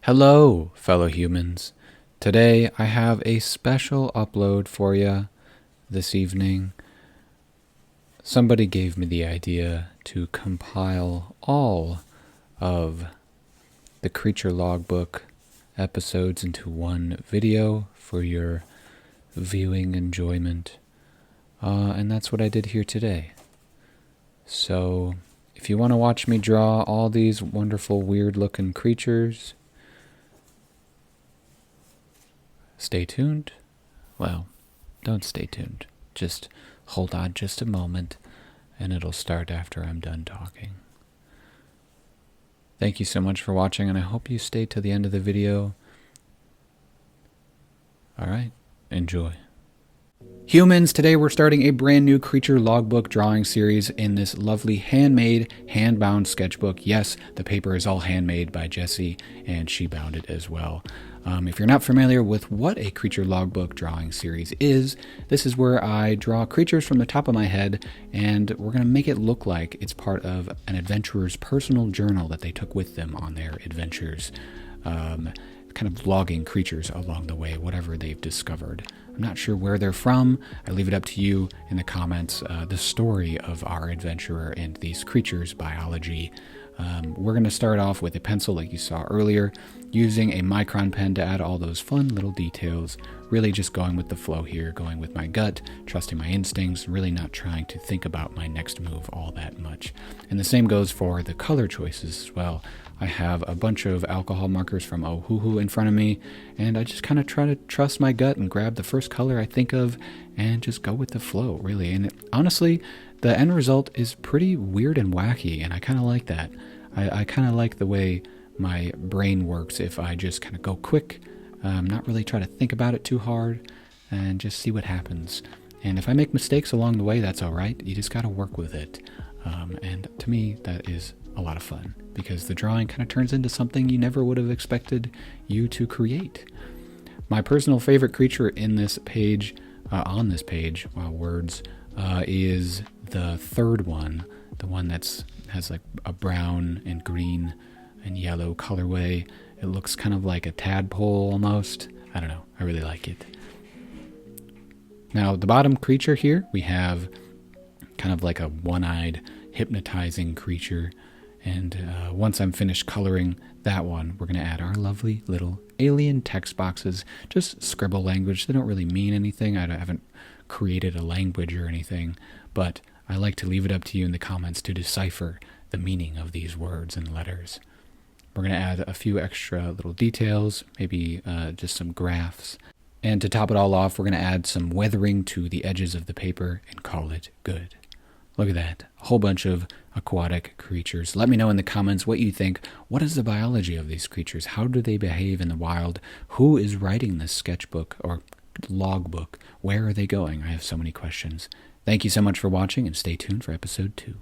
Hello, fellow humans. Today I have a special upload for you this evening. Somebody gave me the idea to compile all of the Creature Logbook episodes into one video for your viewing enjoyment. And that's what I did here today. So, if you want to watch me draw all these wonderful, weird-looking creatures, stay tuned. Well, don't stay tuned. Just hold on just a moment, and it'll start after I'm done talking. Thank you so much for watching, and I hope you stay to the end of the video. Alright, enjoy. Humans, today we're starting a brand new creature logbook drawing series in this lovely handmade, hand-bound sketchbook. Yes, the paper is all handmade by Jessie, and she bound it as well. If you're not familiar with what a creature logbook drawing series is, this is where I draw creatures from the top of my head, and we're going to make it look like it's part of an adventurer's personal journal that they took with them on their adventures. Kind of logging creatures along the way, whatever they've discovered. I'm not sure where they're from. I leave it up to you in the comments, the story of our adventurer and these creatures' biology. We're going to start off with a pencil like you saw earlier, using a micron pen to add all those fun little details, really just going with the flow here, going with my gut, trusting my instincts, really not trying to think about my next move all that much. And the same goes for the color choices as well. I have a bunch of alcohol markers from Ohuhu in front of me, and I just kind of try to trust my gut and grab the first color I think of and just go with the flow, really. And honestly, the end result is pretty weird and wacky, and I kind of like that. I kind of like the way my brain works if I just kind of go quick, not really try to think about it too hard, and just see what happens. And if I make mistakes along the way, that's all right. You just got to work with it. And to me, that is a lot of fun, because the drawing kind of turns into something you never would have expected you to create. My personal favorite creature in this page, on this page, words, is the third one, the one has like a brown and green and yellow colorway. It looks kind of like a tadpole almost. I don't know, I really like it. Now, the bottom creature here, we have kind of like a one-eyed hypnotizing creature. And once I'm finished coloring that one, we're going to add our lovely little alien text boxes, just scribble language. They don't really mean anything. I haven't created a language or anything, but I like to leave it up to you in the comments to decipher the meaning of these words and letters. We're going to add a few extra little details, maybe just some graphs. And to top it all off, we're going to add some weathering to the edges of the paper and call it good. Look at that, a whole bunch of aquatic creatures. Let me know in the comments what you think. What is the biology of these creatures? How do they behave in the wild? Who is writing this sketchbook or logbook? Where are they going? I have so many questions. Thank you so much for watching, and stay tuned for episode 2.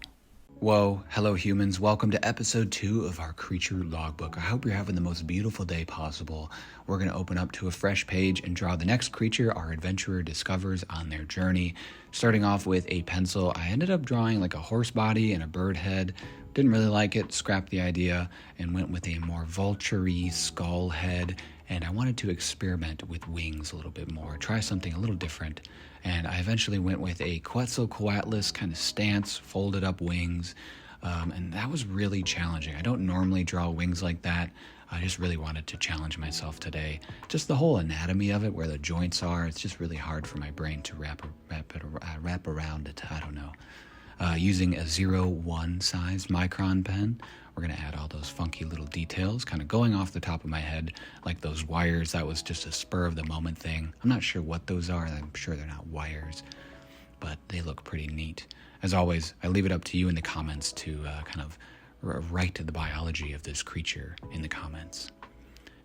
Whoa, hello humans, welcome to episode 2 of our creature logbook. I hope you're having the most beautiful day possible. We're going to open up to a fresh page and draw the next creature our adventurer discovers on their journey. Starting off with a pencil, I ended up drawing like a horse body and a bird head. Didn't really like it, scrapped the idea, and went with a more vulture-y skull head. And I wanted to experiment with wings a little bit more, try something a little different. And I eventually went with a Quetzalcoatlus kind of stance, folded up wings. And that was really challenging. I don't normally draw wings like that. I just really wanted to challenge myself today. Just the whole anatomy of it, where the joints are, it's just really hard for my brain to wrap around it. I don't know. Using a 0.1 size micron pen, we're going to add all those funky little details, kind of going off the top of my head, like those wires. That was just a spur of the moment thing. I'm not sure what those are. I'm sure they're not wires, but they look pretty neat. As always, I leave it up to you in the comments to kind of write the biology of this creature in the comments.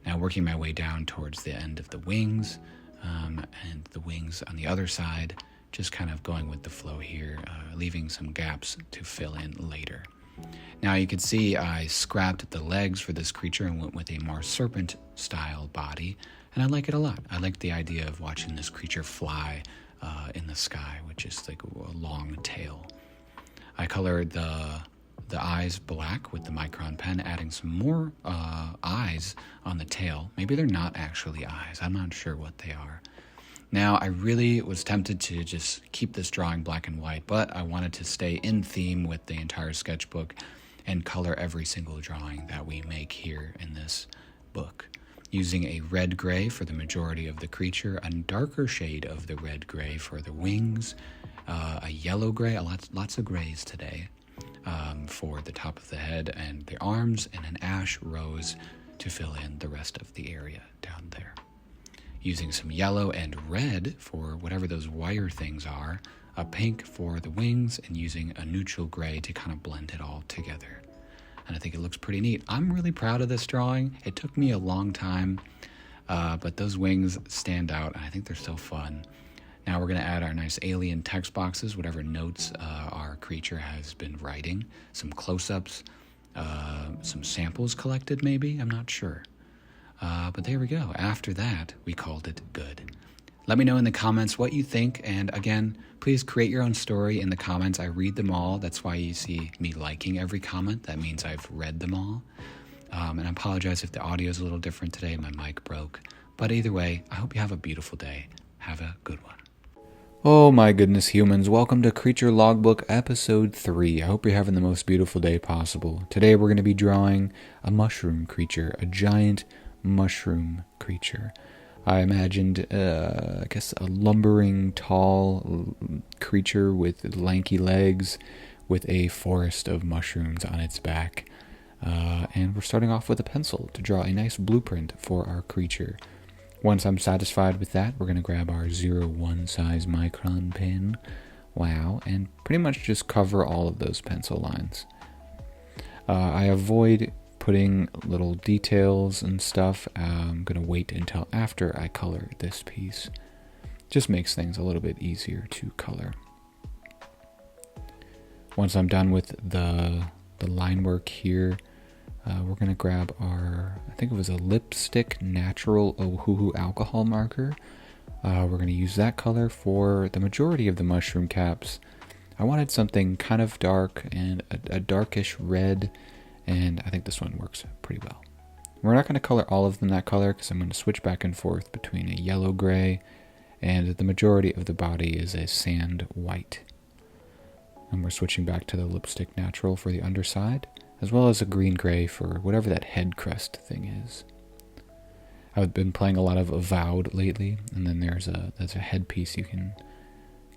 Now, working my way down towards the end of the wings, and the wings on the other side, just kind of going with the flow here, leaving some gaps to fill in later. Now you can see I scrapped the legs for this creature and went with a more serpent style body, and I like it a lot. I like the idea of watching this creature fly in the sky, which is like a long tail. I colored the the eyes black with the micron pen, adding some more eyes on the tail. Maybe they're not actually eyes. I'm not sure what they are. Now, I really was tempted to just keep this drawing black and white, but I wanted to stay in theme with the entire sketchbook and color every single drawing that we make here in this book, using a red-gray for the majority of the creature, a darker shade of the red-gray for the wings, a yellow-gray, lots of grays today, for the top of the head and the arms, and an ash rose to fill in the rest of the area down there. Using some yellow and red for whatever those wire things are, a pink for the wings, and using a neutral gray to kind of blend it all together. And I think it looks pretty neat. I'm really proud of this drawing. It took me a long time, but those wings stand out, and I think they're so fun. Now we're going to add our nice alien text boxes, whatever notes our creature has been writing, some close-ups, some samples collected maybe, I'm not sure. But there we go. After that, we called it good. Let me know in the comments what you think, and again, please create your own story in the comments. I read them all. That's why you see me liking every comment. That means I've read them all. And I apologize if the audio is a little different today. My mic broke. But either way, I hope you have a beautiful day. Have a good one. Oh my goodness, humans. Welcome to Creature Logbook Episode 3. I hope you're having the most beautiful day possible. Today we're going to be drawing a mushroom creature, a giant mushroom creature. I imagined, a lumbering, tall creature with lanky legs with a forest of mushrooms on its back. And we're starting off with a pencil to draw a nice blueprint for our creature. Once I'm satisfied with that, we're going to grab our 0.1 size micron pen. Wow, and pretty much just cover all of those pencil lines. I avoid putting little details and stuff. I'm going to wait until after I color this piece. Just makes things a little bit easier to color. Once I'm done with the line work here, we're going to grab our, I think it was a lipstick natural Ohuhu alcohol marker. We're going to use that color for the majority of the mushroom caps. I wanted something kind of dark and a darkish red, and I think this one works pretty well. We're not going to color all of them that color because I'm going to switch back and forth between a yellow-gray, and the majority of the body is a sand white. And we're switching back to the lipstick natural for the underside, as well as a green-gray for whatever that head crest thing is. I've been playing a lot of Avowed lately, and then there's a headpiece you can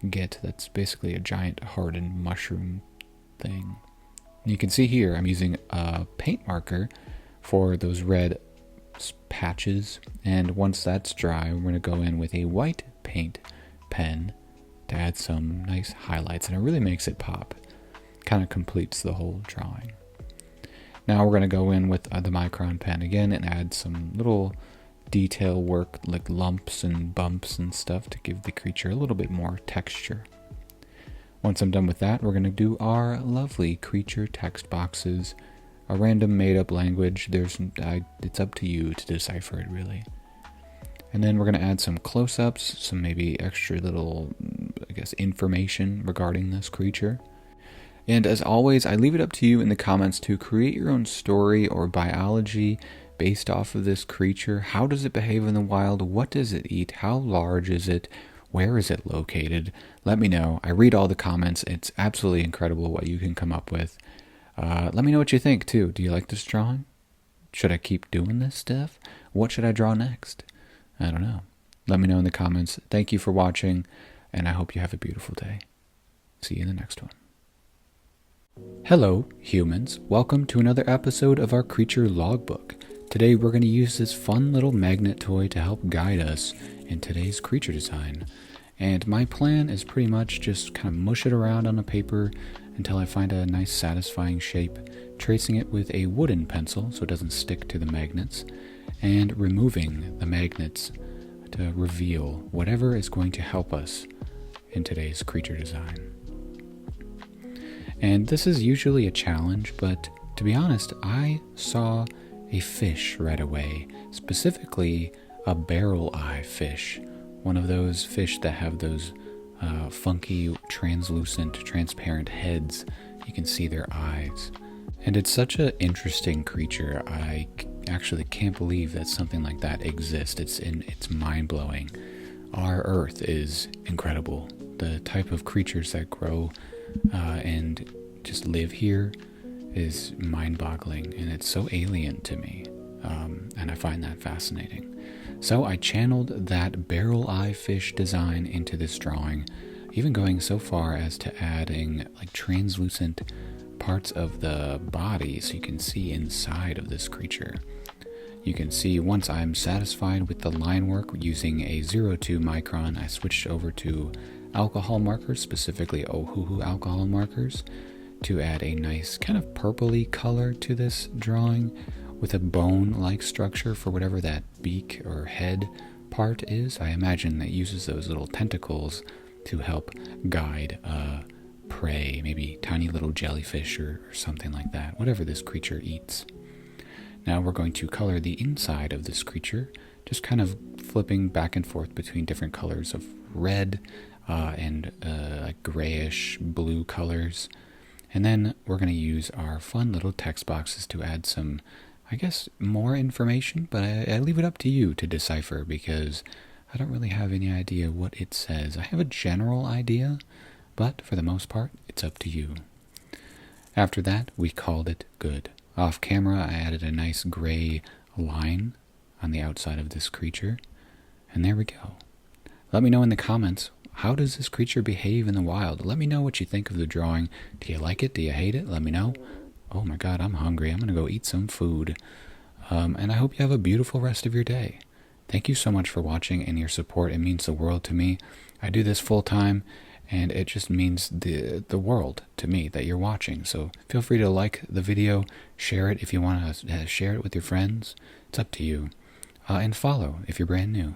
get that's basically a giant hardened mushroom thing. And you can see here I'm using a paint marker for those red patches, and once that's dry, we're going to go in with a white paint pen to add some nice highlights, and it really makes it pop. Kind of completes the whole drawing. Now we're going to go in with the micron pen again and add some little detail work like lumps and bumps and stuff to give the creature a little bit more texture. Once I'm done with that, we're going to do our lovely creature text boxes, a random made-up language. It's up to you to decipher it, really. And then we're going to add some close-ups, some maybe extra little, information regarding this creature. And as always, I leave it up to you in the comments to create your own story or biology based off of this creature. How does it behave in the wild? What does it eat? How large is it? Where is it located? Let me know. I read all the comments. It's absolutely incredible what you can come up with. Let me know what you think, too. Do you like this drawing? Should I keep doing this stuff? What should I draw next? I don't know. Let me know in the comments. Thank you for watching, and I hope you have a beautiful day. See you in the next one. Hello, humans. Welcome to another episode of our Creature Logbook. Today we're going to use this fun little magnet toy to help guide us in today's creature design. And my plan is pretty much just kind of mush it around on a paper until I find a nice satisfying shape, tracing it with a wooden pencil so it doesn't stick to the magnets, and removing the magnets to reveal whatever is going to help us in today's creature design. And this is usually a challenge, but to be honest, I saw a fish right away, specifically a barrel eye fish, one of those fish that have those funky, translucent, transparent heads. You can see their eyes. And it's such an interesting creature. I actually can't believe that something like that exists. It's mind-blowing. Our Earth is incredible. The type of creatures that grow and just live here is mind-boggling, and it's so alien to me, and I find that fascinating. So I channeled that barrel eye fish design into this drawing, even going so far as to adding like translucent parts of the body so you can see inside of this creature. You can see once I'm satisfied with the line work using a 0.2 micron, I switched over to alcohol markers, specifically Ohuhu alcohol markers, to add a nice kind of purpley color to this drawing with a bone-like structure for whatever that beak or head part is. I imagine that uses those little tentacles to help guide prey, maybe tiny little jellyfish or something like that, whatever this creature eats. Now we're going to color the inside of this creature, just kind of flipping back and forth between different colors of red and like grayish blue colors. And then we're going to use our fun little text boxes to add some, I guess, more information, but I leave it up to you to decipher because I don't really have any idea what it says. I have a general idea, but for the most part, it's up to you. After that, we called it good. Off camera, I added a nice gray line on the outside of this creature, and there we go. Let me know in the comments, how does this creature behave in the wild? Let me know what you think of the drawing. Do you like it? Do you hate it? Let me know. Oh my God, I'm hungry. I'm going to go eat some food. And I hope you have a beautiful rest of your day. Thank you so much for watching and your support. It means the world to me. I do this full time, and it just means the world to me that you're watching. So feel free to like the video, share it if you want to share it with your friends. It's up to you. And follow if you're brand new.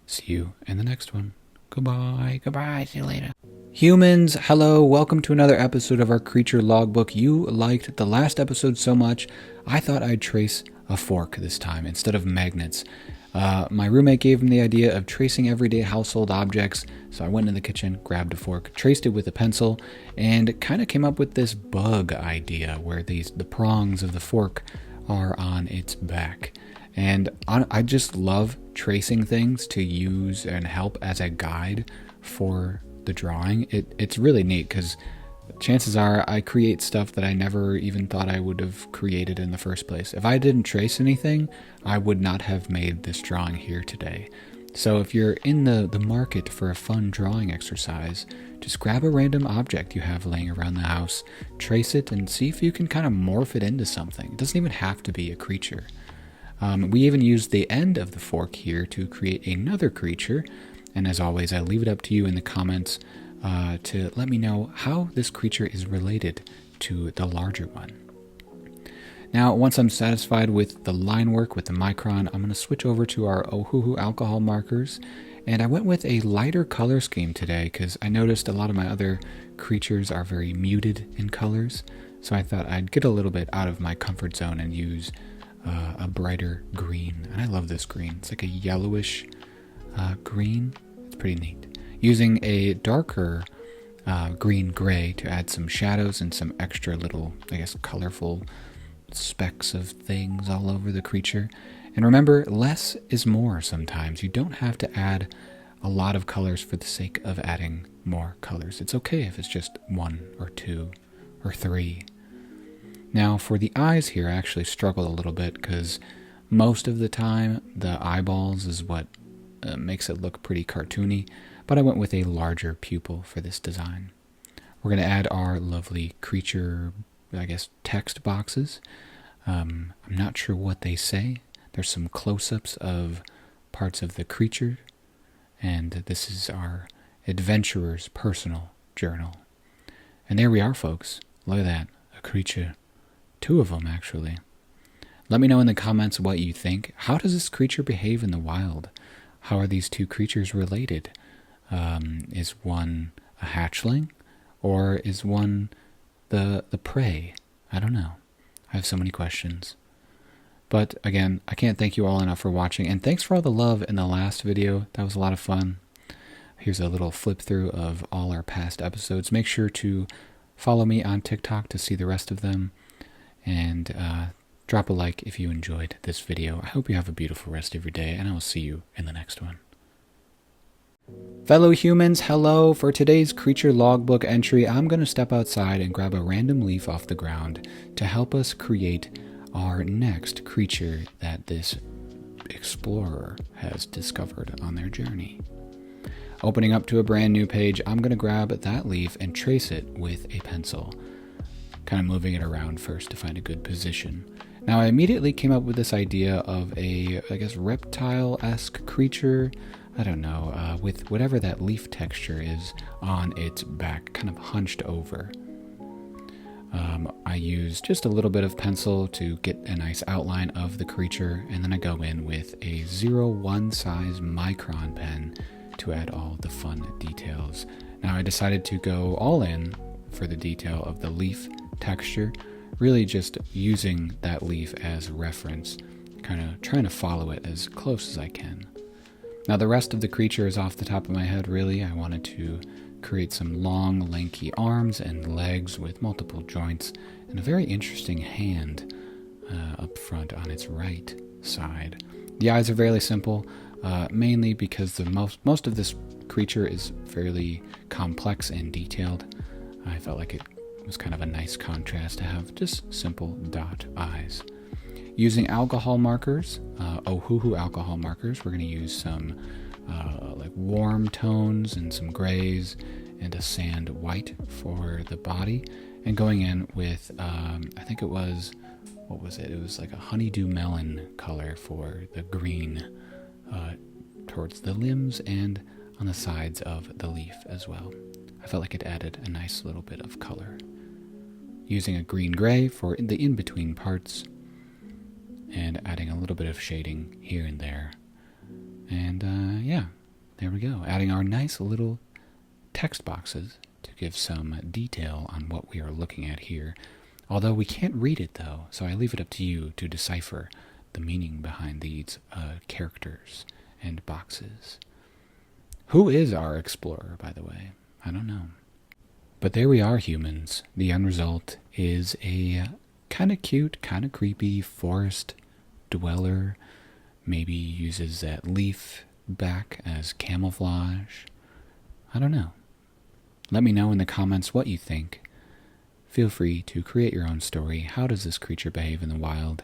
See you in the next one. Goodbye. Goodbye. See you later. Humans, hello. Welcome to another episode of our creature logbook. You liked the last episode so much, I thought I'd trace a fork this time instead of magnets. My roommate gave me the idea of tracing everyday household objects, so I went in the kitchen, grabbed a fork, traced it with a pencil, and kind of came up with this bug idea where the prongs of the fork are on its back. And I just love tracing things to use and help as a guide for the drawing. It's really neat because chances are I create stuff that I never even thought I would have created in the first place. If I didn't trace anything, I would not have made this drawing here today. So if you're in the market for a fun drawing exercise, just grab a random object you have laying around the house, trace it, and see if you can kind of morph it into something. It doesn't even have to be a creature. We even used the end of the fork here to create another creature, and as always, I leave it up to you in the comments to let me know how this creature is related to the larger one. Now, once I'm satisfied with the line work with the micron, I'm going to switch over to our Ohuhu alcohol markers, and I went with a lighter color scheme today because I noticed a lot of my other creatures are very muted in colors, so I thought I'd get a little bit out of my comfort zone and use a brighter green. And I love this green. It's like a yellowish green. It's pretty neat. Using a darker green-gray to add some shadows and some extra little, I guess, colorful specks of things all over the creature. And remember, less is more sometimes. You don't have to add a lot of colors for the sake of adding more colors. It's okay if it's just 1 or 2 or 3. Now, for the eyes here, I actually struggled a little bit because most of the time the eyeballs is what makes it look pretty cartoony, but I went with a larger pupil for this design. We're going to add our lovely creature, I guess, text boxes. I'm not sure what they say. There's some close-ups of parts of the creature, and this is our adventurer's personal journal. And there we are, folks. Look at that, a creature. 2 of them, actually. Let me know in the comments what you think. How does this creature behave in the wild? How are these 2 creatures related? Is one a hatchling? Or is one the prey? I don't know. I have so many questions. But again, I can't thank you all enough for watching. And thanks for all the love in the last video. That was a lot of fun. Here's a little flip through of all our past episodes. Make sure to Follow me on TikTok to see the rest of them. And drop a like if you enjoyed this video. I hope you have a beautiful rest of your day, and I will see you in the next one. Fellow humans, hello! For today's creature logbook entry, I'm going to step outside and grab a random leaf off the ground to help us create our next creature that this explorer has discovered on their journey. Opening up to a brand new page, I'm going to grab that leaf and trace it with a pencil, kind of moving it around first to find a good position. Now, I immediately came up with this idea of a, I guess, reptile-esque creature, I don't know, with whatever that leaf texture is on its back, kind of hunched over. I use just a little bit of pencil to get a nice outline of the creature, and then I go in with a 0.1 size micron pen to add all the fun details. Now, I decided to go all in for the detail of the leaf texture, really just using that leaf as reference, kind of trying to follow it as close as I can. Now, the rest of the creature is off the top of my head, really. I wanted to create some long, lanky arms and legs with multiple joints and a very interesting hand up front on its right side. The eyes are fairly simple, mainly because the most of this creature is fairly complex and detailed. I felt like it was kind of a nice contrast to have just simple dot eyes. Using alcohol markers, Ohuhu alcohol markers, we're going to use some like warm tones and some grays and a sand white for the body, and going in with, I think it was, what was it? It was like a honeydew melon color for the green towards the limbs and on the sides of the leaf as well. I felt like it added a nice little bit of color. Using a green-gray for the in-between parts, and adding a little bit of shading here and there. And yeah, there we go. Adding our nice little text boxes to give some detail on what we are looking at here. Although we can't read it though, so I leave it up to you to decipher the meaning behind these characters and boxes. Who is our explorer, by the way? I don't know. But there we are, humans. The end result is a kind of cute, kind of creepy forest dweller. Maybe uses that leaf back as camouflage. I don't know. Let me know in the comments what you think. Feel free to create your own story. How does this creature behave in the wild?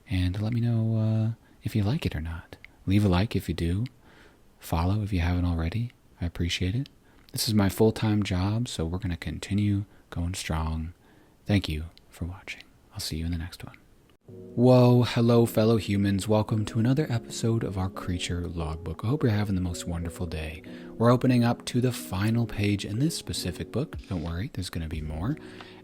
And let me know if you like it or not. Leave a like if you do. Follow if you haven't already. I appreciate it. This is my full-time job, so we're going to continue going strong. Thank you for watching. I'll see you in the next one. Whoa, hello fellow humans. Welcome to another episode of our creature logbook. I hope you're having the most wonderful day. We're opening up to the final page in this specific book. Don't worry, there's going to be more.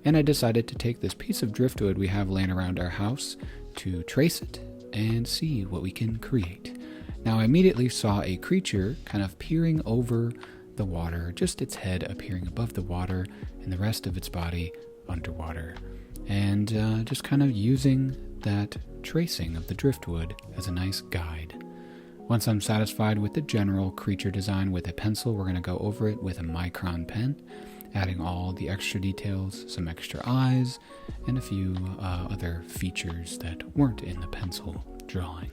And I decided to take this piece of driftwood we have laying around our house to trace it and see what we can create. Now I immediately saw a creature kind of peering over the water, just its head appearing above the water and the rest of its body underwater. And just kind of using that tracing of the driftwood as a nice guide. Once I'm satisfied with the general creature design with a pencil, we're going to go over it with a micron pen, adding all the extra details, some extra eyes, and a few other features that weren't in the pencil drawing.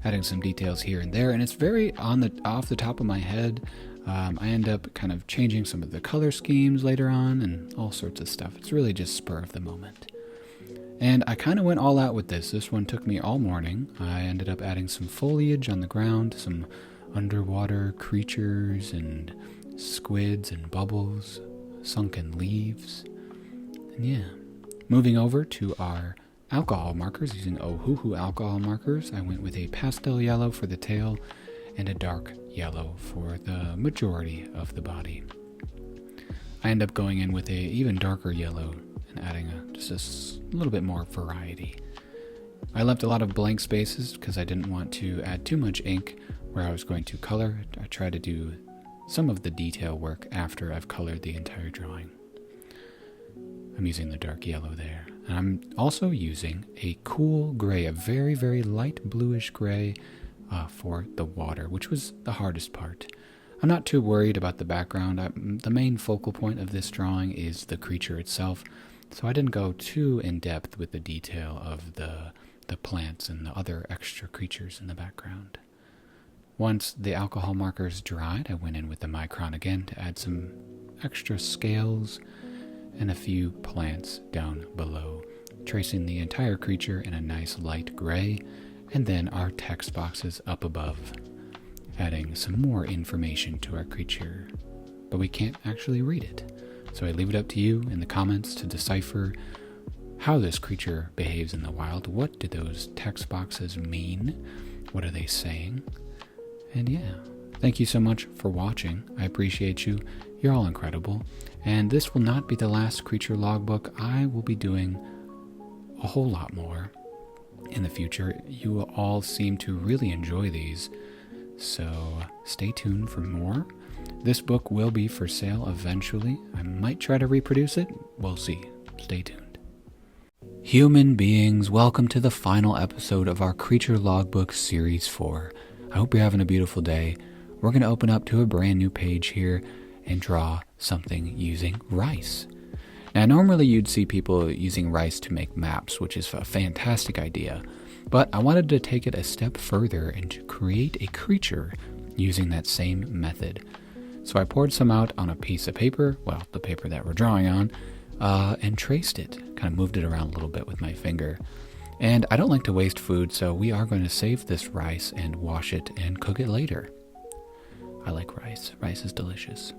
Adding some details here and there, and it's very off the top of my head. I end up kind of changing some of the color schemes later on and all sorts of stuff. It's really just spur of the moment. And I kind of went all out with this. This one took me all morning. I ended up adding some foliage on the ground, some underwater creatures and squids and bubbles, sunken leaves. And yeah, moving over to our alcohol markers, using Ohuhu alcohol markers, I went with a pastel yellow for the tail and a dark yellow for the majority of the body. I end up going in with a even darker yellow and adding just a little bit more variety. I left a lot of blank spaces because I didn't want to add too much ink where I was going to color. I try to do some of the detail work after I've colored the entire drawing. I'm using the dark yellow there. And I'm also using a cool gray, a very, very light bluish gray for the water, which was the hardest part. I'm not too worried about the background. The main focal point of this drawing is the creature itself, so I didn't go too in-depth with the detail of the plants and the other extra creatures in the background. Once the alcohol markers dried, I went in with the micron again to add some extra scales and a few plants down below, tracing the entire creature in a nice light gray, and then our text boxes up above, adding some more information to our creature. But we can't actually read it, so I leave it up to you in the comments to decipher how this creature behaves in the wild. What do those text boxes mean? What are they saying? And yeah, thank you so much for watching. I appreciate you. You're all incredible. And this will not be the last creature logbook. I will be doing a whole lot more in the future. You will all seem to really enjoy these, so stay tuned for more. This book will be for sale eventually. I might try to reproduce it. We'll see. Stay tuned. Human beings, welcome to the final episode of our Creature Logbook Series 4. I hope you're having a beautiful day. We're going to open up to a brand new page here and draw something using rice. Now, normally you'd see people using rice to make maps, which is a fantastic idea, but I wanted to take it a step further and to create a creature using that same method. So I poured some out on a piece of paper, well, the paper that we're drawing on, and traced it, kind of moved it around a little bit with my finger. And I don't like to waste food, so we are going to save this rice and wash it and cook it later. I like rice. Rice is delicious.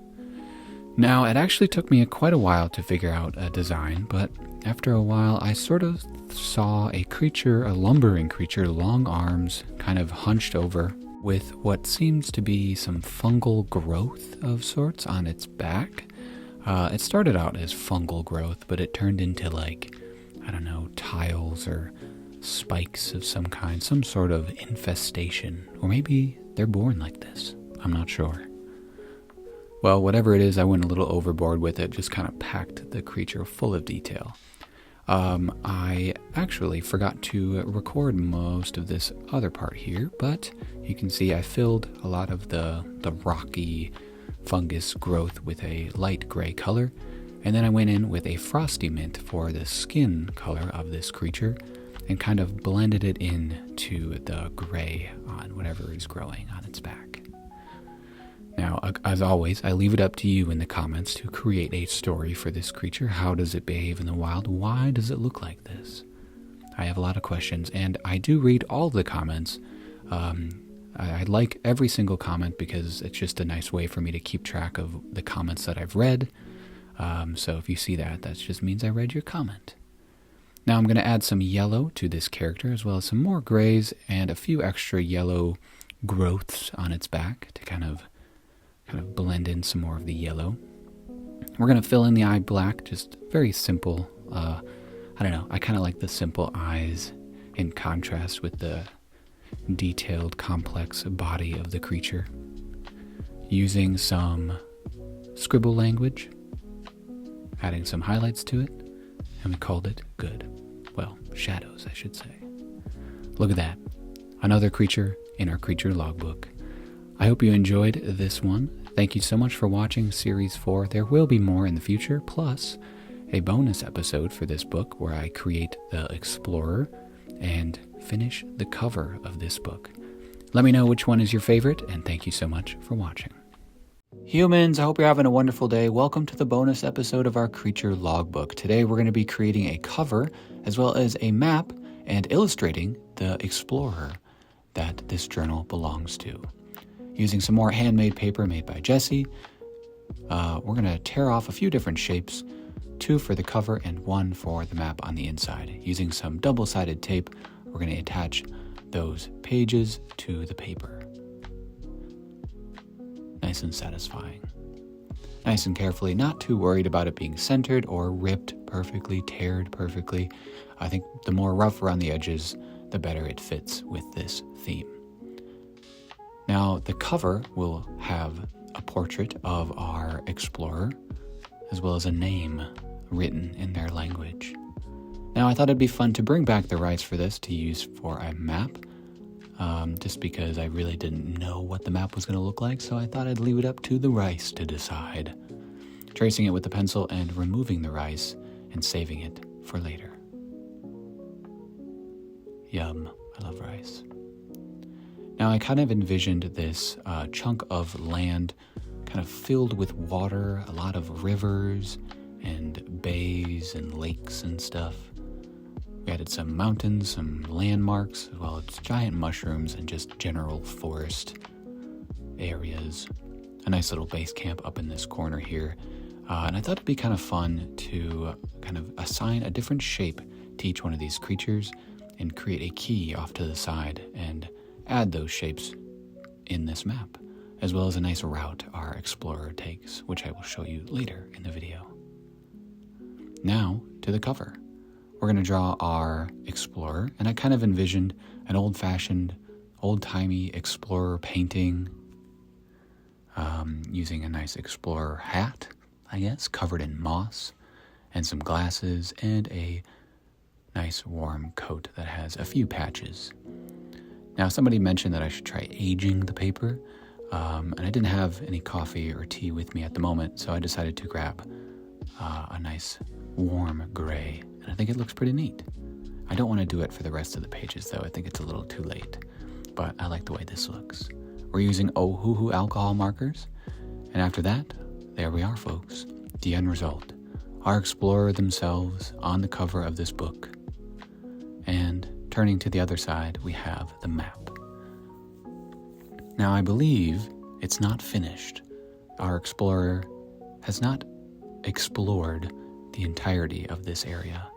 Now, it actually took me quite a while to figure out a design, but after a while I sort of saw a creature, a lumbering creature, long arms, kind of hunched over, with what seems to be some fungal growth of sorts on its back. It started out as fungal growth, but it turned into tiles or spikes of some kind, some sort of infestation. Or maybe they're born like this. I'm not sure. Well, whatever it is, I went a little overboard with it, just kind of packed the creature full of detail. I actually forgot to record most of this other part here, but you can see I filled a lot of the rocky fungus growth with a light gray color, and then I went in with a frosty mint for the skin color of this creature and kind of blended it into the gray on whatever is growing on its back. Now, as always, I leave it up to you in the comments to create a story for this creature. How does it behave in the wild? Why does it look like this? I have a lot of questions, and I do read all the comments. I like every single comment because it's just a nice way for me to keep track of the comments that I've read. So if you see that just means I read your comment. Now I'm going to add some yellow to this character, as well as some more grays and a few extra yellow growths on its back to kind of blend in some more of the yellow. We're going to fill in the eye black, just very simple. I kind of like the simple eyes in contrast with the detailed, complex body of the creature. Using some scribble language, adding some highlights to it, and we called it good. Well, shadows, I should say. Look at that. Another creature in our creature logbook. I hope you enjoyed this one. Thank you so much for watching Series 4. There will be more in the future, plus a bonus episode for this book where I create the explorer and finish the cover of this book. Let me know which one is your favorite, and thank you so much for watching. Humans, I hope you're having a wonderful day. Welcome to the bonus episode of our creature logbook. Today we're going to be creating a cover as well as a map and illustrating the explorer that this journal belongs to. Using some more handmade paper made by Jesse, we're going to tear off a few different shapes, 2 for the cover and 1 for the map on the inside. Using some double-sided tape, we're going to attach those pages to the paper. Nice and satisfying. Nice and carefully, not too worried about it being centered or ripped perfectly, teared perfectly. I think the more rough around the edges, the better it fits with this theme. Now, the cover will have a portrait of our explorer, as well as a name written in their language. Now, I thought it'd be fun to bring back the rice for this to use for a map. just because I really didn't know what the map was going to look like, so I thought I'd leave it up to the rice to decide. Tracing it with the pencil and removing the rice and saving it for later. Yum, I love rice. Now I kind of envisioned this chunk of land kind of filled with water, a lot of rivers and bays and lakes and stuff. We added some mountains, some landmarks, as well as giant mushrooms and just general forest areas. A nice little base camp up in this corner here. And I thought it'd be kind of fun to kind of assign a different shape to each one of these creatures and create a key off to the side and add those shapes in this map, as well as a nice route our explorer takes, which I will show you later in the video. Now to the cover. We're going to draw our explorer, and I kind of envisioned an old-fashioned, old-timey explorer painting using a nice explorer hat, I guess, covered in moss, and some glasses, and a nice warm coat that has a few patches. Now, somebody mentioned that I should try aging the paper, and I didn't have any coffee or tea with me at the moment, so I decided to grab a nice warm gray, and I think it looks pretty neat. I don't want to do it for the rest of the pages, though. I think it's a little too late, but I like the way this looks. We're using Ohuhu alcohol markers, and after that, there we are, folks. The end result. Our explorer themselves on the cover of this book. And turning to the other side, we have the map. Now, I believe it's not finished. Our explorer has not explored the entirety of this area.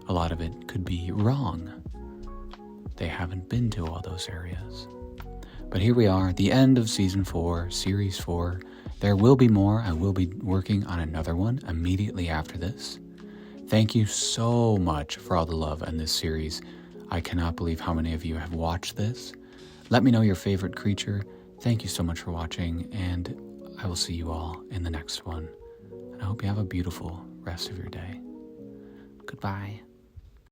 A lot of it could be wrong. They haven't been to all those areas. But here we are, the end of Season 4, Series 4. There will be more. I will be working on another one immediately after this. Thank you so much for all the love in this series. I cannot believe how many of you have watched this. Let me know your favorite creature. Thank you so much for watching, and I will see you all in the next one. And I hope you have a beautiful rest of your day. Goodbye.